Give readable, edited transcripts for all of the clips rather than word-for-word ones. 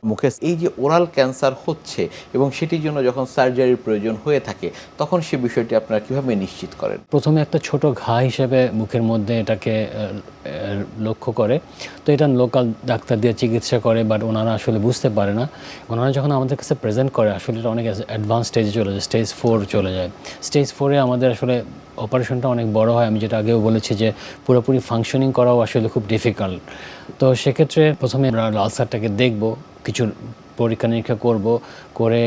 মুখে এই যে ওরাল ক্যান্সার হচ্ছে এবং সেটির জন্য যখন সার্জারির প্রয়োজন হয়ে থাকে তখন সে বিষয়টি আপনারা কিভাবে নিশ্চিত করেন? প্রথমে একটা ছোট ঘা হিসেবে মুখের মধ্যে এটাকে লক্ষ্য করে, তো এটা লোকাল ডাক্তার দিয়ে চিকিৎসা করে, বাট ওনারা আসলে বুঝতে পারে না। ওনারা যখন আমাদের কাছে প্রেজেন্ট করে আসলে এটা অনেক অ্যাডভান্স স্টেজে চলে যায়, স্টেজ 4 চলে যায়। স্টেজ 4-এ আমাদের আসলে অপারেশনটা অনেক বড় হয়। আমি যেটা আগেও বলেছি যে পুরোপুরি ফাংশনিং করাও আসলে খুব ডিফিকাল্ট। তো সেক্ষেত্রে প্রথমে আমরা আলসারটাকে দেখব, কিছু পরীক্ষা নিরীক্ষা করব, করে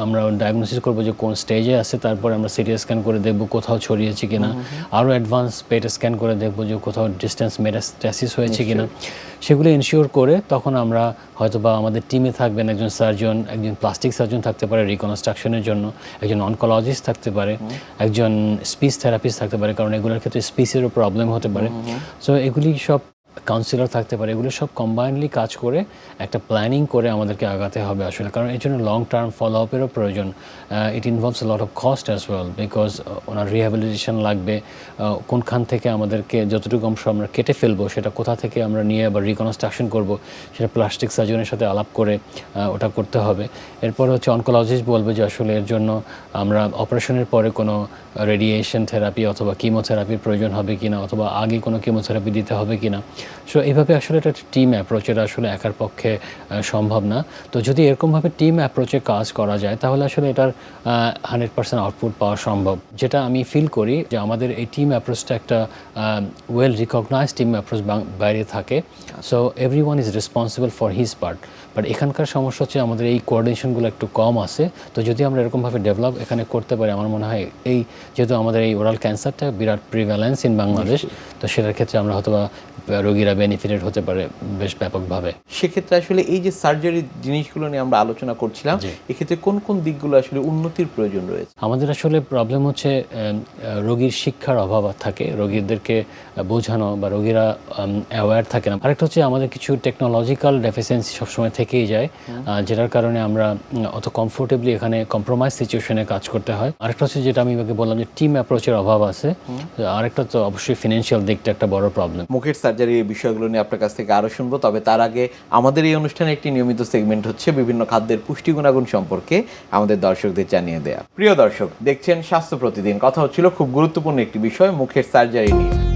আমরা ডায়াগনোসিস করব যে কোন স্টেজে আছে। তারপরে আমরা সিটি স্ক্যান করে দেখব কোথাও ছড়িয়েছে কিনা, আরও অ্যাডভান্স পেট স্ক্যান করে দেখব যে কোথাও ডিস্টেন্স মেটাস্ট্যাসিস হয়েছে কিনা। সেগুলো ইনশিওর করে তখন আমরা হয়তোবা আমাদের টিমে থাকবেন একজন সার্জন, একজন প্লাস্টিক সার্জন থাকতে পারে রিকনস্ট্রাকশনের জন্য, একজন অনকোলজিস্ট থাকতে পারে, একজন স্পিচ থেরাপিস্ট থাকতে পারে, কারণ এগুলোর ক্ষেত্রে স্পিচেরও প্রবলেম হতে পারে। সো এগুলি সব কাউন্সিলর থাকতে পারে, এগুলো সব কম্বাইনলি কাজ করে একটা প্ল্যানিং করে আমাদেরকে আগাতে হবে আসলে, কারণ এর জন্য লং টার্ম ফলো আপেরও প্রয়োজন। ইট involves lot of cost as well, because owner rehabilitation লাগবে। কোনখান থেকে আমাদেরকে যতটুকু অংশ আমরা কেটে ফেলবো সেটা কোথা থেকে আমরা নিয়ে আবার রিকনস্ট্রাকশন করব, সেটা প্লাস্টিক সার্জনের সাথে আলাপ করে ওটা করতে হবে। এরপর হচ্ছে অনকোলজিস্ট বলবে যে আসলে এর জন্য আমরা অপারেশনের পরে কোনো রেডিয়েশন থেরাপি অথবা কিমোথেরাপির প্রয়োজন হবে কিনা, অথবা আগে কোনো কিমোথেরাপি দিতে হবে কিনা। সো এইভাবে আসলে এটা টিম অ্যাপ্রোচ, এটা আসলে একার পক্ষে সম্ভব না। তো যদি এরকমভাবে টিম অ্যাপ্রোচে কাজ করা যায় তাহলে আসলে এটার 100% আউটপুট পাওয়া সম্ভব। যেটা আমি ফিল করি যে আমাদের এই টিম অ্যাপ্রোচটা একটা ওয়েল রিকগনাইজড টিম অ্যাপ্রোচ বাইরে থাকে। So every one is responsible for his part. But এখানকার সমস্যা হচ্ছে আমাদের এই কোঅর্ডিনেশনগুলো একটু কম আছে। তো যদি আমরা এরকমভাবে ডেভেলপ এখানে করতে পারি, আমার মনে হয় এই যেহেতু আমাদের এই ওরাল ক্যান্সারটা বিরাট প্রিভ্যালেন্স ইন বাংলাদেশ, তো সেটার ক্ষেত্রে আমরা হয়তোবা রোগীরা বেনিফিটেড হতে পারে বেশ ব্যাপকভাবে। সেক্ষেত্রে আসলে এই যে সার্জারির জিনিসগুলো নিয়ে আমরা আলোচনা করছিলাম, এক্ষেত্রে কোন কোন দিকগুলো আসলে উন্নতির প্রয়োজন রয়েছে? আমাদের আসলে প্রবলেম হচ্ছে রোগীর শিক্ষার অভাব থাকে, রোগীদেরকে বোঝানো বা রোগীরা অ্যাওয়্যার থাকে না। আরেকটা হচ্ছে আমাদের কিছু টেকনোলজিক্যাল ডেফিসিয়েন্সি সবসময় থেকেই যায়, যেটার কারণে আমরা অত কমফোর্টেবলি এখানে কম্প্রোমাইজ সিচুয়েশনে কাজ করতে হয়। আরেকটা হচ্ছে যেটা আমি আগে বললাম যে টিম অ্যাপ্রোচের অভাব আছে। আরেকটা তো অবশ্যই ফিনান্সিয়াল দিকটা একটা বড় প্রবলেম। মুখের সার্জারির বিষয়গুলো নিয়ে আপনার কাছ থেকে আরও শুনবো, তবে তার আগে আমাদের এই অনুষ্ঠানে একটি নিয়মিত সেগমেন্ট হচ্ছে বিভিন্ন খাদ্যের পুষ্টি গুণাগুণ সম্পর্কে আমাদের দর্শকদের জানিয়ে দেয়া। প্রিয় দর্শক, দেখছেন স্বাস্থ্য প্রতিদিন। কথা হচ্ছিল খুব গুরুত্বপূর্ণ একটি বিষয়, মুখের সার্জারি নিয়ে।